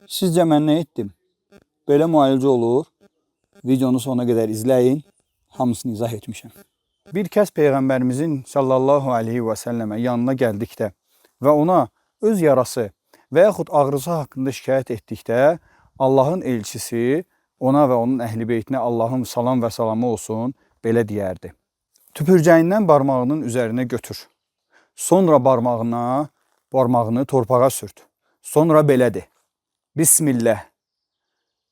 Sizcə mən nə etdim? Belə müalicə olur. Videonu sonuna qədər izləyin. Hamısını izah etmişəm. Bir kəs Peyğəmbərimizin sallallahu aleyhi və səlləmə yanına gəldikdə və ona öz yarası və yaxud ağrısı haqqında şikayət etdikdə Allahın elçisi ona və onun əhl-i beytinə Allahın salam və salamı olsun belə deyərdi. Tüpürcəyindən barmağının üzərinə götür. Sonra barmağını torpağa sürt. Sonra belə de. Bismillah.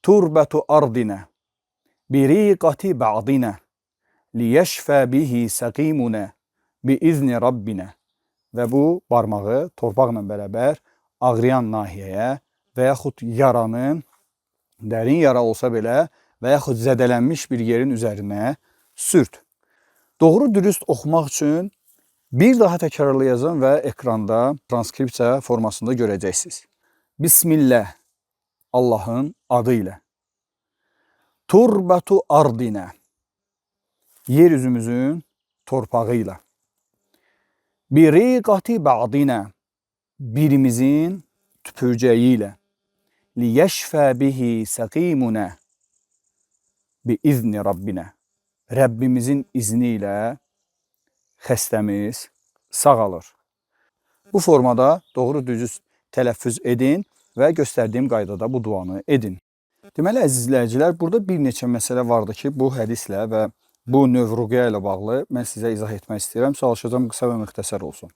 Turbətu ardinə. Biriqati ba'dinə. Liyeşfə bihi səqimunə. Biizni Rabbinə. Və bu barmağı torpaqla bərabər ağrıyan nahiyəyə və yaxud yaranın, dərin yara olsa belə və yaxud zədələnmiş bir yerin üzərinə sürt. Doğru dürüst oxumaq üçün bir daha təkrarlayacağım və ekranda transkripsiya formasında görəcəksiniz. Bismillah, Allahın adı ilə. Turbatu ardinə, yer üzümüzün torpağı ilə. Biriqati ba'dinə, birimizin tüpürcəyi ilə. Liyeşfə bihi səqimunə. Biizni Rabbinə. Rəbbimizin izni ilə xəstəmiz sağalır. Bu formada doğru düzgün tələffüz edin və göstərdiyim qaydada bu duanı edin. Deməli, əziz izləyicilər, burada bir neçə məsələ vardı ki, bu hədislə və bu növruqya ilə bağlı mən sizə izah etmək istəyirəm. Çalışacağım qısa və müxtəsər olsun.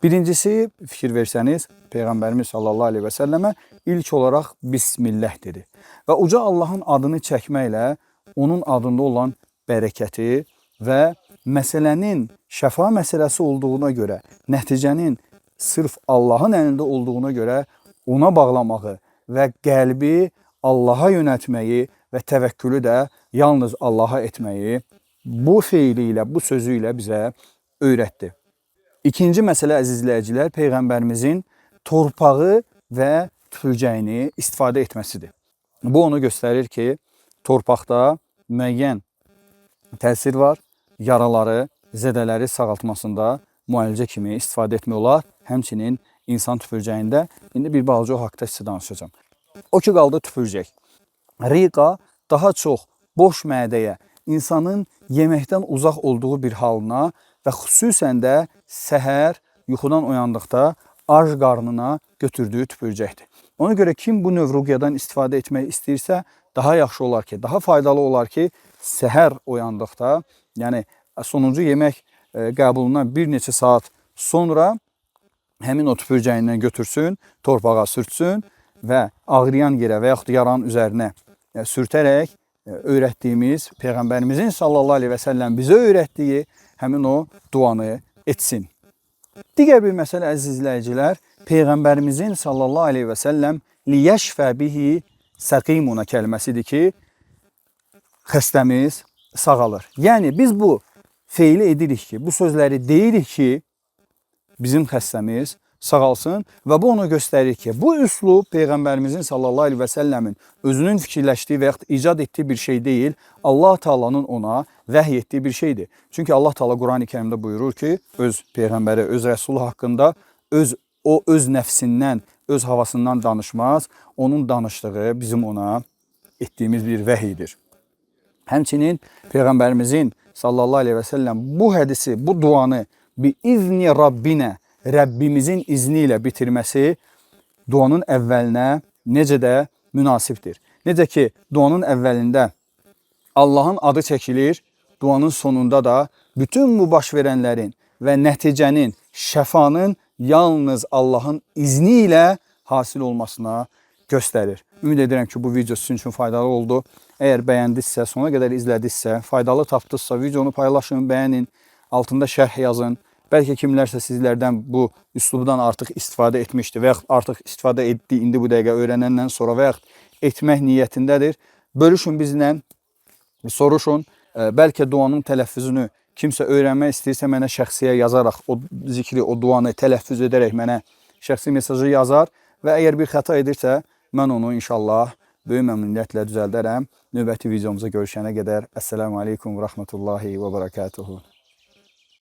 Birincisi, fikir versəniz, Peyğəmbərimiz sallallahu aleyhi və səlləmə ilk olaraq Bismillah dedi. Və uca Allahın adını çəkməklə onun adında olan bərəkəti və məsələnin şəfa məsələsi olduğuna görə, nəticənin sırf Allahın əlində olduğuna görə ona bağlamağı və qəlbi Allaha yönətməyi və təvəkkülü də yalnız Allaha etməyi bu feili ilə, bu sözü ilə bizə öyrətdi. İkinci məsələ, əziz izləyicilər, Peyğəmbərimizin torpağı və tüpürcəyini istifadə etməsidir. Bu onu göstərir ki, torpaqda müəyyən təsir var, yaraları, zədələri sağaltmasında müalicə kimi istifadə etmək olar. Həmçinin insan tüpürcəyində indi bir balaca o haqda sizə danışacağım. O ki qaldı tüpürcək. Riqa daha çox boş mədəyə, insanın yeməkdən uzaq olduğu bir halına və xüsusən də səhər yuxudan oyandıqda ac qarnına götürdüyü tüpürcəkdir. Ona görə kim bu növruqyadan istifadə etmək istəyirsə, daha yaxşı olar ki, daha faydalı olar ki, səhər oyandıqda, yəni sonuncu yemək qəbulundan bir neçə saat sonra həmin o tüpürcəyindən götürsün, torpağa sürtsün və ağrıyan yerə və yaxud yaranın üzərinə sürtərək öyrətdiyimiz, Peyğəmbərimizin sallallahu aleyhi və səlləm bizə öyrətdiyi həmin o duanı etsin. Digər bir məsələ, əziz izləyicilər, Peyğəmbərimizin sallallahu aleyhi və səlləm liyeşfə bihi səqimuna kəlməsidir ki, xəstəmiz sağalır. Yəni, biz bu feili edirik ki, bu sözləri deyirik ki, bizim xəstəmiz sağalsın və bu onu göstərir ki, bu üslub Peyğəmbərimizin sallallahu aleyhi və səlləmin özünün fikirləşdiyi və yaxud icad etdiyi bir şey deyil, Allah Taala'nın ona vəhy etdiyi bir şeydir. Çünki Allah Taala Qurani Kərimdə buyurur ki, öz Peyğəmbəri, öz Rəsulu haqqında o öz nəfsindən, öz havasından danışmaz, onun danışdığı bizim ona etdiyimiz bir vəhiydir. Həmçinin Peyğəmbərimizin sallallahu aleyhi və səlləm bu hədisi, bu duanı biizni Rabbinə, Rəbbimizin izni ilə bitirməsi duanın əvvəlinə necə də münasibdir. Necə ki, duanın əvvəlində Allahın adı çəkilir, duanın sonunda da bütün bu baş verənlərin və nəticənin, şəfanın yalnız Allahın izni ilə hasil olmasına göstərir. Ümid edirəm ki, bu video sizin üçün faydalı oldu. Əgər bəyəndinizsə, sona qədər izlədinizsə, faydalı tapdınızsa, videonu paylaşın, bəyənin, altında şərh yazın. Bəlkə kimlərsə sizlərdən bu üslubdan artıq istifadə etmişdi və yaxud artıq istifadə etdi, indi bu dəqiqə öyrənəndən sonra və yaxud etmək niyyətindədir. Bölüşün bizlə, soruşun. Bəlkə duanın tələffüzünü kimsə öyrənmək istəyirsə mənə şəxsiyə yazaraq, o zikri, o duanı tələffüz edərək mənə şəxsi mesajı yazar və əgər bir xəta edirsə, mən onu inşallah böyük məmnuniyyətlə düzəldərəm. Növbəti videomuza görüşənə qədər Əssəlamu aleykum və rəhmətullahi və bərəkətuhu.